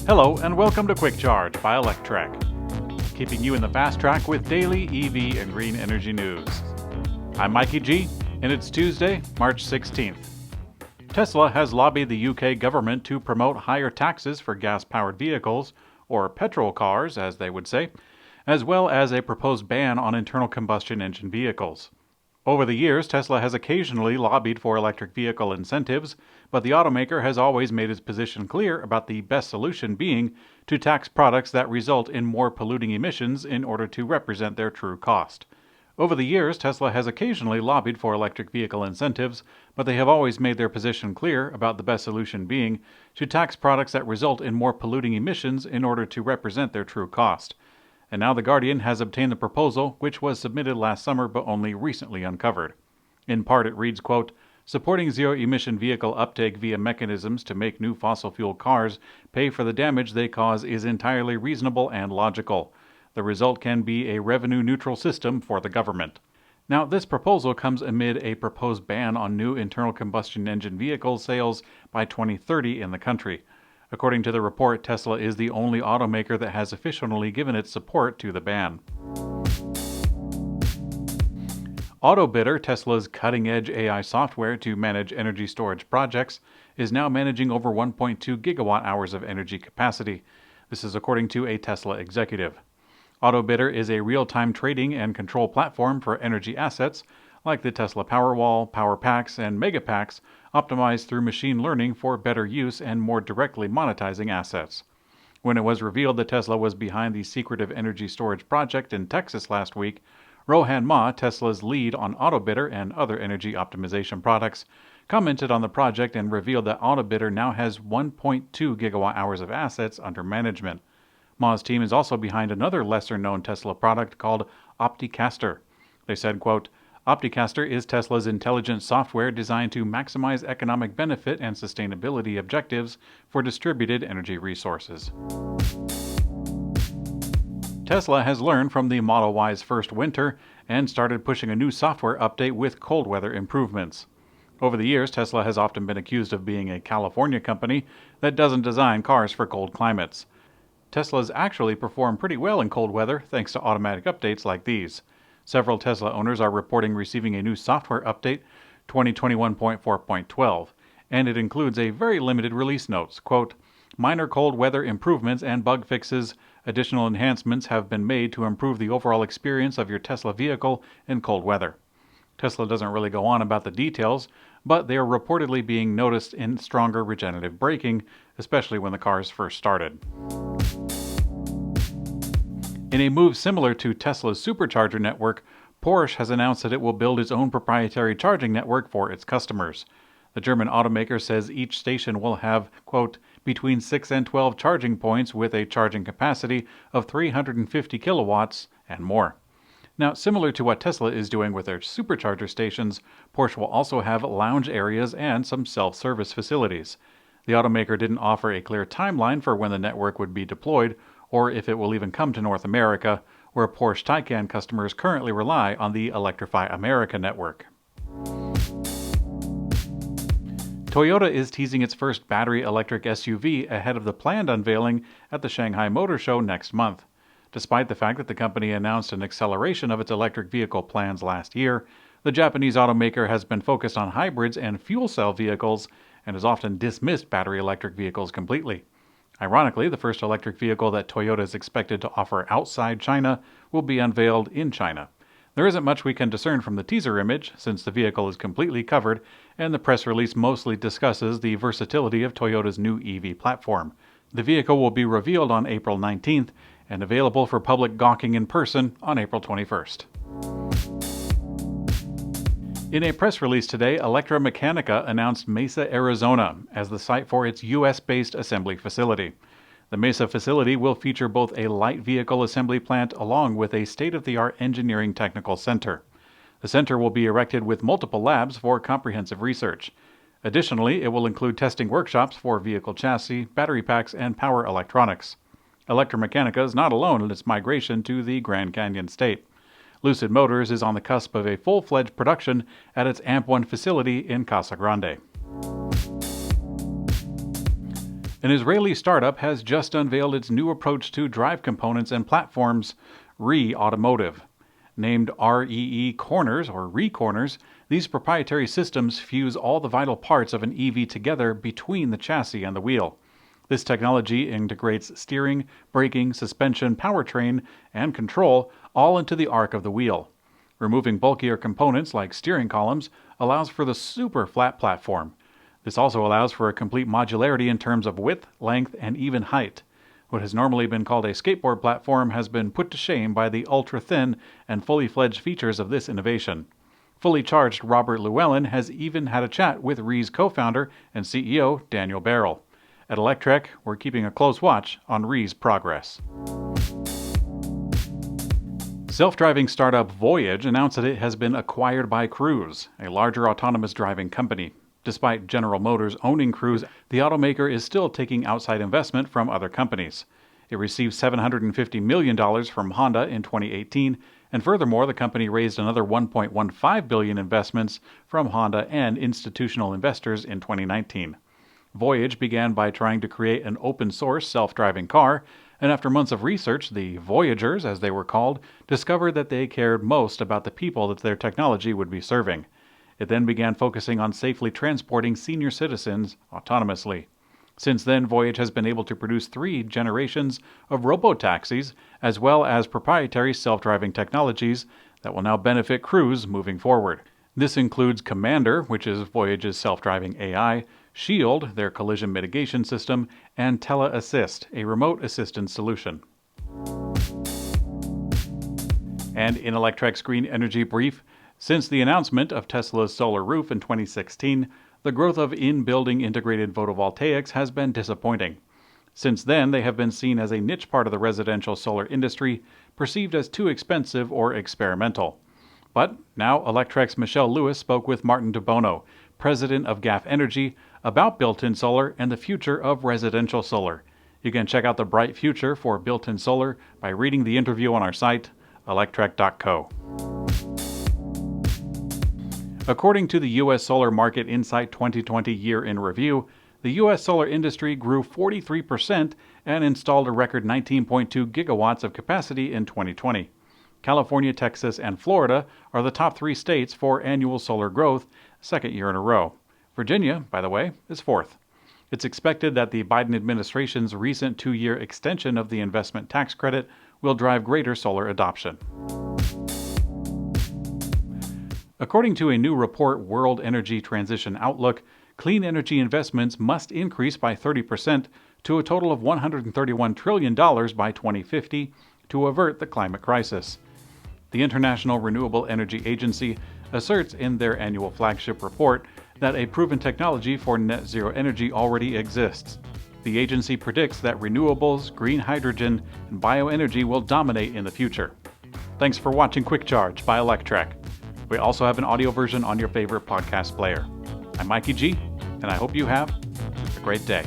Hello and welcome to Quick Charge by Electrek, keeping you in the fast track with daily EV and green energy news. I'm Mikey G, and it's Tuesday, March 16th. Tesla has lobbied the UK government to promote higher taxes for gas-powered vehicles, or petrol cars as they would say, as well as a proposed ban on internal combustion engine vehicles. Over the years, Tesla has occasionally lobbied for electric vehicle incentives, but the automaker has always made its position clear about the best solution being to tax products that result in more polluting emissions in order to represent their true cost. Over the years, Tesla has occasionally lobbied for electric vehicle incentives, but they have always made their position clear about the best solution being to tax products that result in more polluting emissions in order to represent their true cost. And now The Guardian has obtained the proposal, which was submitted last summer but only recently uncovered. In part it reads, quote, supporting zero-emission vehicle uptake via mechanisms to make new fossil fuel cars pay for the damage they cause is entirely reasonable and logical. The result can be a revenue-neutral system for the government. Now, this proposal comes amid a proposed ban on new internal combustion engine vehicle sales by 2030 in the country. According to the report, Tesla is the only automaker that has officially given its support to the ban. AutoBidder, Tesla's cutting-edge AI software to manage energy storage projects, is now managing over 1.2 gigawatt-hours of energy capacity. This is according to a Tesla executive. AutoBidder is a real-time trading and control platform for energy assets like the Tesla Powerwall, Powerpacks, and Megapacks, optimized through machine learning for better use and more directly monetizing assets. When it was revealed that Tesla was behind the secretive energy storage project in Texas last week, Rohan Ma, Tesla's lead on AutoBidder and other energy optimization products, commented on the project and revealed that AutoBidder now has 1.2 gigawatt-hours of assets under management. Ma's team is also behind another lesser-known Tesla product called Opticaster. They said, quote, Opticaster is Tesla's intelligent software designed to maximize economic benefit and sustainability objectives for distributed energy resources. Tesla has learned from the Model Y's first winter and started pushing a new software update with cold weather improvements. Over the years, Tesla has often been accused of being a California company that doesn't design cars for cold climates. Tesla's actually perform pretty well in cold weather thanks to automatic updates like these. Several Tesla owners are reporting receiving a new software update, 2021.4.12, and it includes a very limited release notes. Quote, minor cold weather improvements and bug fixes, additional enhancements have been made to improve the overall experience of your Tesla vehicle in cold weather. Tesla doesn't really go on about the details, but they are reportedly being noticed in stronger regenerative braking, especially when the cars first started. In a move similar to Tesla's supercharger network, Porsche has announced that it will build its own proprietary charging network for its customers. The German automaker says each station will have, quote, between 6 and 12 charging points with a charging capacity of 350 kilowatts and more. Now, similar to what Tesla is doing with their supercharger stations, Porsche will also have lounge areas and some self-service facilities. The automaker didn't offer a clear timeline for when the network would be deployed, or if it will even come to North America, where Porsche Taycan customers currently rely on the Electrify America network. Toyota is teasing its first battery electric SUV ahead of the planned unveiling at the Shanghai Motor Show next month. Despite the fact that the company announced an acceleration of its electric vehicle plans last year, the Japanese automaker has been focused on hybrids and fuel cell vehicles and has often dismissed battery electric vehicles completely. Ironically, the first electric vehicle that Toyota is expected to offer outside China will be unveiled in China. There isn't much we can discern from the teaser image, since the vehicle is completely covered, and the press release mostly discusses the versatility of Toyota's new EV platform. The vehicle will be revealed on April 19th and available for public gawking in person on April 21st. In a press release today, Electromechanica announced Mesa, Arizona as the site for its U.S.-based assembly facility. The Mesa facility will feature both a light vehicle assembly plant along with a state-of-the-art engineering technical center. The center will be erected with multiple labs for comprehensive research. Additionally, it will include testing workshops for vehicle chassis, battery packs, and power electronics. Electromechanica is not alone in its migration to the Grand Canyon state. Lucid Motors is on the cusp of a full-fledged production at its AMP1 facility in Casa Grande. An Israeli startup has just unveiled its new approach to drive components and platforms, RE Automotive. Named REE Corners or RE Corners, these proprietary systems fuse all the vital parts of an EV together between the chassis and the wheel. This technology integrates steering, braking, suspension, powertrain, and control all into the arc of the wheel. Removing bulkier components like steering columns allows for the super flat platform. This also allows for a complete modularity in terms of width, length, and even height. What has normally been called a skateboard platform has been put to shame by the ultra-thin and fully fledged features of this innovation. Fully charged Robert Llewellyn has even had a chat with REE's co-founder and CEO Daniel Barrell. At Electrek, we're keeping a close watch on REE's progress. Self-driving startup Voyage announced that it has been acquired by Cruise, a larger autonomous driving company. Despite General Motors owning Cruise, the automaker is still taking outside investment from other companies. It received $750 million from Honda in 2018, and furthermore, the company raised another $1.15 billion investments from Honda and institutional investors in 2019. Voyage began by trying to create an open-source self-driving car, and after months of research, the Voyagers, as they were called, discovered that they cared most about the people that their technology would be serving. It then began focusing on safely transporting senior citizens autonomously. Since then, Voyage has been able to produce 3 generations of robotaxis, as well as proprietary self-driving technologies that will now benefit Cruise moving forward. This includes Commander, which is Voyage's self-driving AI, Shield, their collision mitigation system, and TeleAssist, a remote assistance solution. And in Electrek's Green Energy Brief, since the announcement of Tesla's solar roof in 2016, the growth of in-building integrated photovoltaics has been disappointing. Since then, they have been seen as a niche part of the residential solar industry, perceived as too expensive or experimental. But now Electrek's Michelle Lewis spoke with Martin DeBono, president of GAF Energy, about built-in solar and the future of residential solar. You can check out the bright future for built-in solar by reading the interview on our site, electrek.co. According to the U.S. Solar Market Insight 2020 Year in Review, the U.S. solar industry grew 43% and installed a record 19.2 gigawatts of capacity in 2020. California, Texas, and Florida are the top 3 states for annual solar growth, second year in a row. Virginia, by the way, is 4th. It's expected that the Biden administration's recent 2-year extension of the investment tax credit will drive greater solar adoption. According to a new report, World Energy Transition Outlook, clean energy investments must increase by 30% to a total of $131 trillion by 2050 to avert the climate crisis. The International Renewable Energy Agency asserts in their annual flagship report that a proven technology for net zero energy already exists. The agency predicts that renewables, green hydrogen, and bioenergy will dominate in the future. Thanks for watching Quick Charge by Electrek. We also have an audio version on your favorite podcast player. I'm Mikey G, and I hope you have a great day.